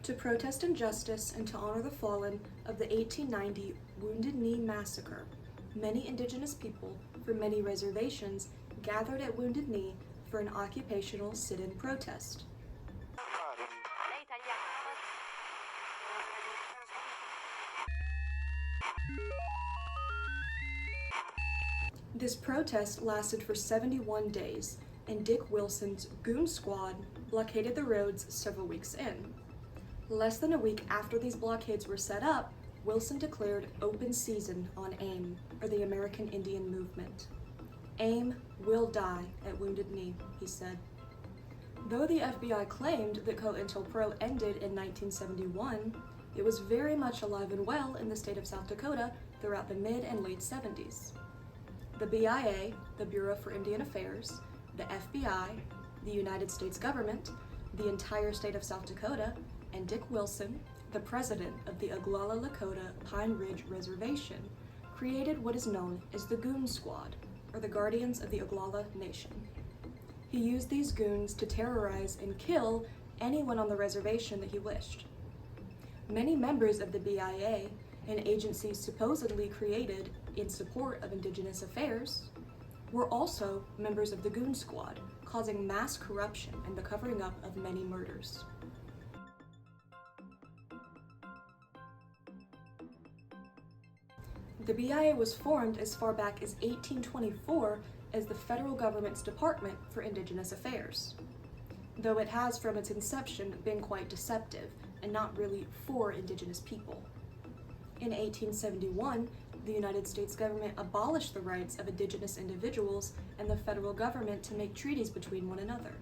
to protest injustice and to honor the fallen of the 1890 Wounded Knee Massacre. Many Indigenous people from many reservations gathered at Wounded Knee for an occupational sit-in protest. This protest lasted for 71 days, and Dick Wilson's goon squad blockaded the roads several weeks in. Less than a week after these blockades were set up, Wilson declared open season on AIM, or the American Indian Movement. AIM will die at Wounded Knee, he said. Though the FBI claimed that COINTELPRO ended in 1971, it was very much alive and well in the state of South Dakota throughout the mid and late 70s. The BIA, the Bureau for Indian Affairs, the FBI, the United States government, the entire state of South Dakota, and Dick Wilson, the president of the Oglala Lakota Pine Ridge Reservation, created what is known as the Goon Squad, or the Guardians of the Oglala Nation. He used these goons to terrorize and kill anyone on the reservation that he wished. Many members of the BIA, an agency supposedly created in support of Indigenous affairs, were also members of the Goon Squad, causing mass corruption and the covering up of many murders. The BIA was formed as far back as 1824 as the federal government's Department for Indigenous Affairs, though it has from its inception been quite deceptive and not really for Indigenous people. In 1871, the United States government abolished the rights of Indigenous individuals and the federal government to make treaties between one another.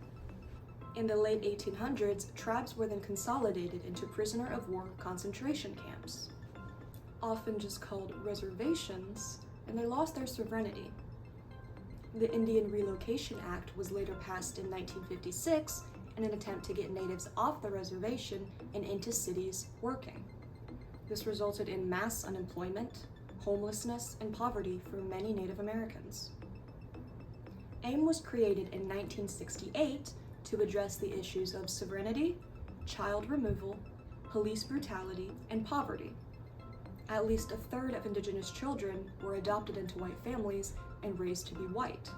In the late 1800s, tribes were then consolidated into prisoner of war concentration camps, often just called reservations, and they lost their sovereignty. The Indian Relocation Act was later passed in 1956 in an attempt to get natives off the reservation and into cities working. This resulted in mass unemployment, homelessness, and poverty for many Native Americans. AIM was created in 1968 to address the issues of sovereignty, child removal, police brutality, and poverty. At least a third of Indigenous children were adopted into white families and raised to be white.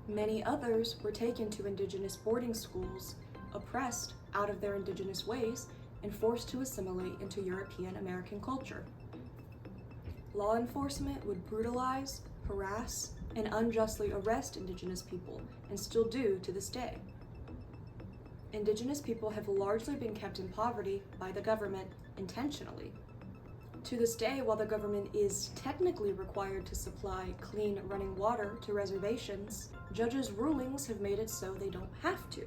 Many others were taken to Indigenous boarding schools, oppressed out of their Indigenous ways, and forced to assimilate into European American culture. Law enforcement would brutalize, harass, and unjustly arrest Indigenous people, and still do to this day. Indigenous people have largely been kept in poverty by the government intentionally. To this day, while the government is technically required to supply clean running water to reservations, judges' rulings have made it so they don't have to.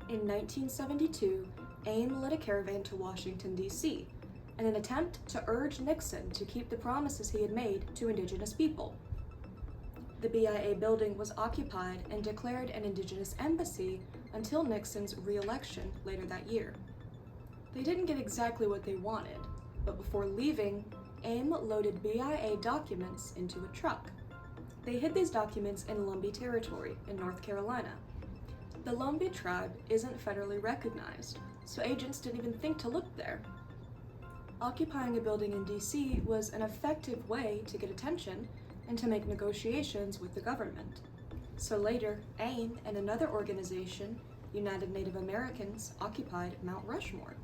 In 1972, AIM led a caravan to Washington, D.C., in an attempt to urge Nixon to keep the promises he had made to Indigenous people. The BIA building was occupied and declared an Indigenous embassy until Nixon's re-election later that year. They didn't get exactly what they wanted, but before leaving, AIM loaded BIA documents into a truck. They hid these documents in Lumbee Territory in North Carolina. The Lumbee tribe isn't federally recognized, so agents didn't even think to look there. Occupying a building in D.C. was an effective way to get attention and to make negotiations with the government. So later, AIM and another organization, United Native Americans, occupied Mount Rushmore.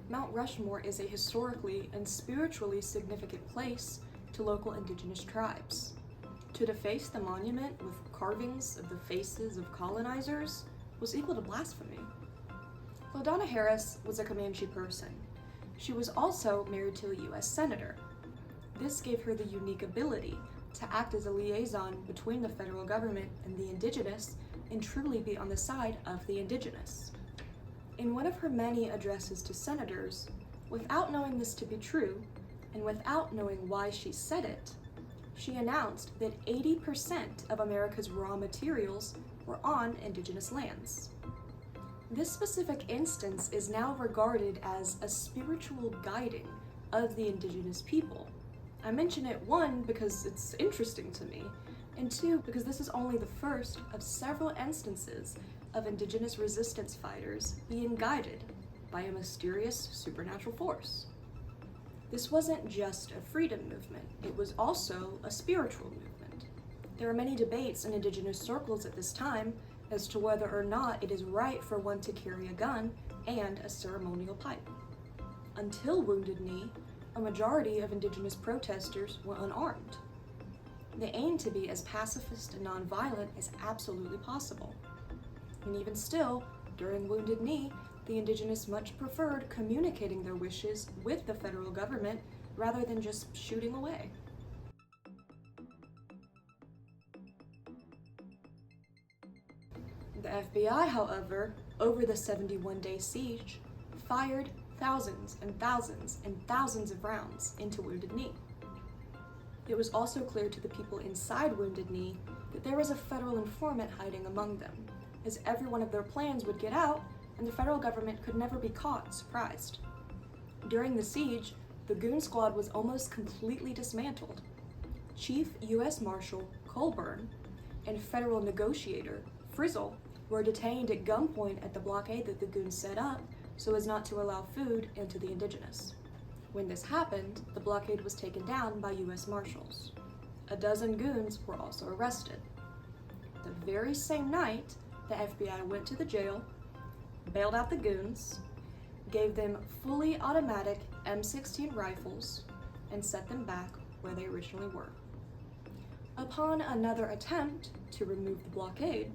Mount Rushmore is a historically and spiritually significant place to local Indigenous tribes. To deface the monument with carvings of the faces of colonizers was equal to blasphemy. LaDonna Harris was a Comanche person. She was also married to a U.S. Senator. This gave her the unique ability to act as a liaison between the federal government and the Indigenous and truly be on the side of the Indigenous. In one of her many addresses to senators, without knowing this to be true, and without knowing why she said it, she announced that 80% of America's raw materials were on Indigenous lands. This specific instance is now regarded as a spiritual guiding of the Indigenous people. I mention it, one, because it's interesting to me, and two, because this is only the first of several instances of Indigenous resistance fighters being guided by a mysterious supernatural force. This wasn't just a freedom movement, it was also a spiritual movement. There are many debates in Indigenous circles at this time as to whether or not it is right for one to carry a gun and a ceremonial pipe. Until Wounded Knee, a majority of Indigenous protesters were unarmed. They aimed to be as pacifist and nonviolent as absolutely possible. And even still, during Wounded Knee, the Indigenous much preferred communicating their wishes with the federal government rather than just shooting away. The FBI, however, over the 71-day siege, fired thousands and thousands and thousands of rounds into Wounded Knee. It was also clear to the people inside Wounded Knee that there was a federal informant hiding among them, as every one of their plans would get out and the federal government could never be caught surprised. During the siege, the Goon Squad was almost completely dismantled. Chief U.S. Marshal Colburn and federal negotiator Frizzle were detained at gunpoint at the blockade that the goons set up so as not to allow food into the Indigenous. When this happened, the blockade was taken down by U.S. Marshals. A dozen goons were also arrested. The very same night, the FBI went to the jail, bailed out the goons, gave them fully automatic M16 rifles, and set them back where they originally were. Upon another attempt to remove the blockade,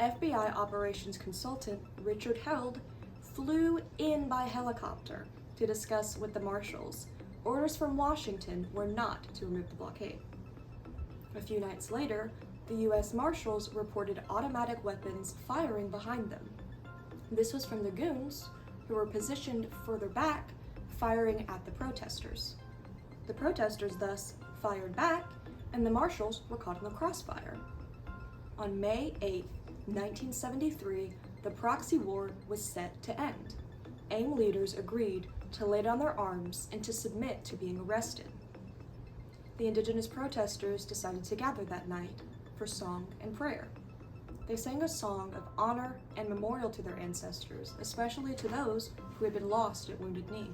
FBI operations consultant Richard Held flew in by helicopter to discuss with the marshals. Orders from Washington were not to remove the blockade. A few nights later, the U.S. Marshals reported automatic weapons firing behind them. This was from the goons, who were positioned further back, firing at the protesters. The protesters thus fired back, and the marshals were caught in the crossfire. On May 8, 1973, the proxy war was set to end. AIM leaders agreed to lay down their arms and to submit to being arrested. The Indigenous protesters decided to gather that night for song and prayer. They sang a song of honor and memorial to their ancestors, especially to those who had been lost at Wounded Knee.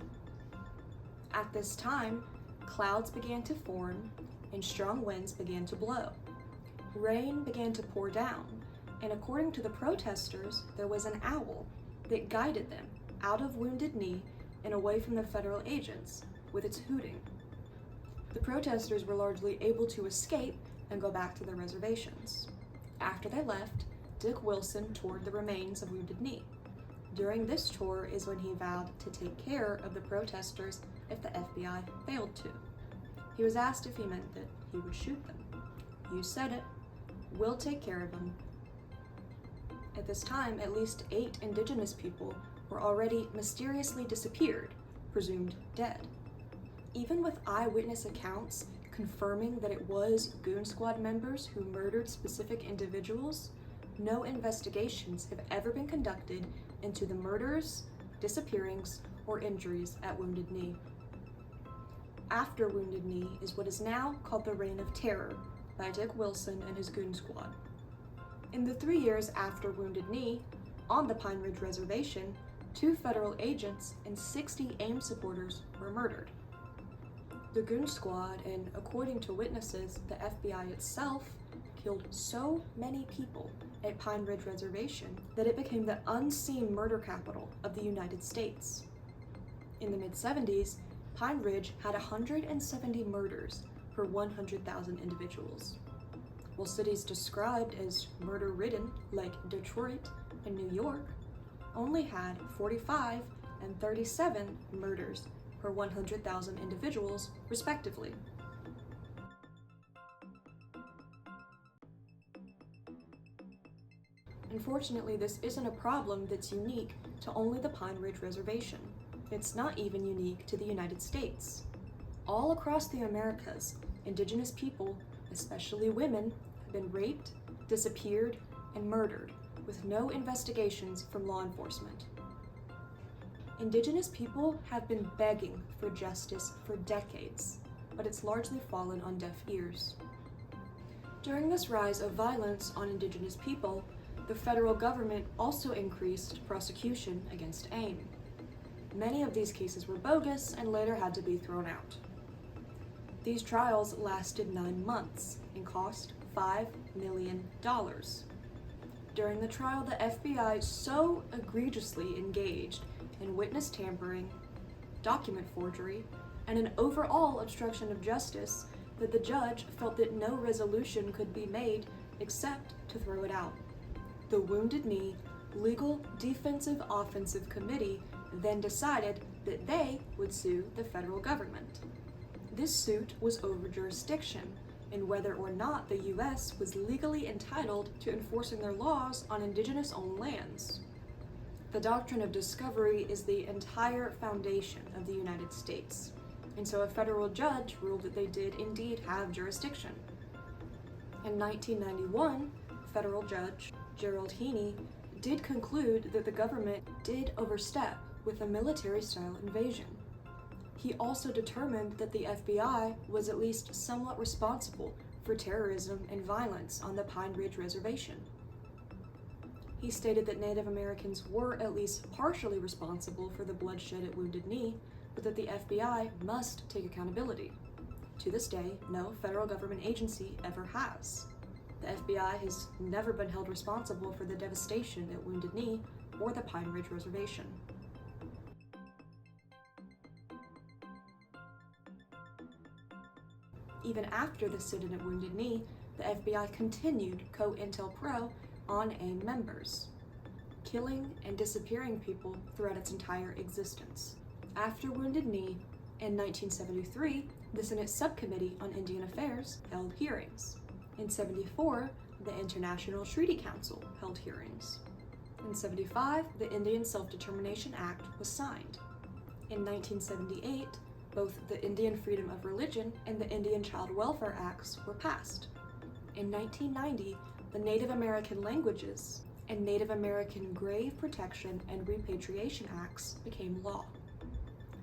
At this time, clouds began to form and strong winds began to blow. Rain began to pour down, and according to the protesters, there was an owl that guided them out of Wounded Knee and away from the federal agents with its hooting. The protesters were largely able to escape and go back to their reservations. After they left, Dick Wilson toured the remains of Wounded Knee. During this tour is when he vowed to take care of the protesters if the FBI failed to. He was asked if he meant that he would shoot them. "You said it. We'll take care of them." At this time, at least 8 Indigenous people were already mysteriously disappeared, presumed dead. Even with eyewitness accounts confirming that it was Goon Squad members who murdered specific individuals, no investigations have ever been conducted into the murders, disappearings, or injuries at Wounded Knee. After Wounded Knee is what is now called the Reign of Terror by Dick Wilson and his Goon Squad. In the 3 years after Wounded Knee, on the Pine Ridge Reservation, 2 federal agents and 60 AIM supporters were murdered. The Goon Squad, and according to witnesses, the FBI itself, killed so many people at Pine Ridge Reservation that it became the unseen murder capital of the United States. In the mid-70s, Pine Ridge had 170 murders per 100,000 individuals, while cities described as murder-ridden, like Detroit and New York, only had 45 and 37 murders per 100,000 individuals, respectively. Unfortunately, this isn't a problem that's unique to only the Pine Ridge Reservation. It's not even unique to the United States. All across the Americas, Indigenous people, especially women, have been raped, disappeared, and murdered, with no investigations from law enforcement. Indigenous people have been begging for justice for decades, but it's largely fallen on deaf ears. During this rise of violence on Indigenous people, the federal government also increased prosecution against AIM. Many of these cases were bogus and later had to be thrown out. These trials lasted 9 months and cost $5 million. During the trial, the FBI so egregiously engaged in witness tampering, document forgery, and an overall obstruction of justice that the judge felt that no resolution could be made except to throw it out. The Wounded Knee Legal Defensive Offensive Committee then decided that they would sue the federal government. This suit was over jurisdiction and whether or not the U.S. was legally entitled to enforcing their laws on Indigenous-owned lands. The doctrine of discovery is the entire foundation of the United States, and so a federal judge ruled that they did indeed have jurisdiction. In 1991, federal judge Gerald Heaney did conclude that the government did overstep with a military-style invasion. He also determined that the FBI was at least somewhat responsible for terrorism and violence on the Pine Ridge Reservation. He stated that Native Americans were at least partially responsible for the bloodshed at Wounded Knee, but that the FBI must take accountability. To this day, no federal government agency ever has. The FBI has never been held responsible for the devastation at Wounded Knee or the Pine Ridge Reservation. Even after the sit-in at Wounded Knee, the FBI continued COINTELPRO on AIM members, killing and disappearing people throughout its entire existence. After Wounded Knee, in 1973, the Senate Subcommittee on Indian Affairs held hearings. In 1974, the International Treaty Council held hearings. In 1975, the Indian Self-Determination Act was signed. In 1978, both the Indian Freedom of Religion and the Indian Child Welfare Acts were passed. In 1990, the Native American Languages and Native American Grave Protection and Repatriation Acts became law.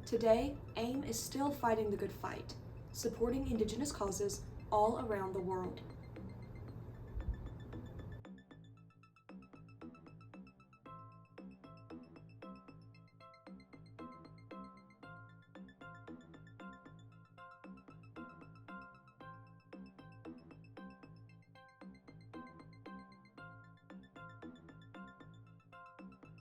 Today, AIM is still fighting the good fight, supporting Indigenous causes all around the world.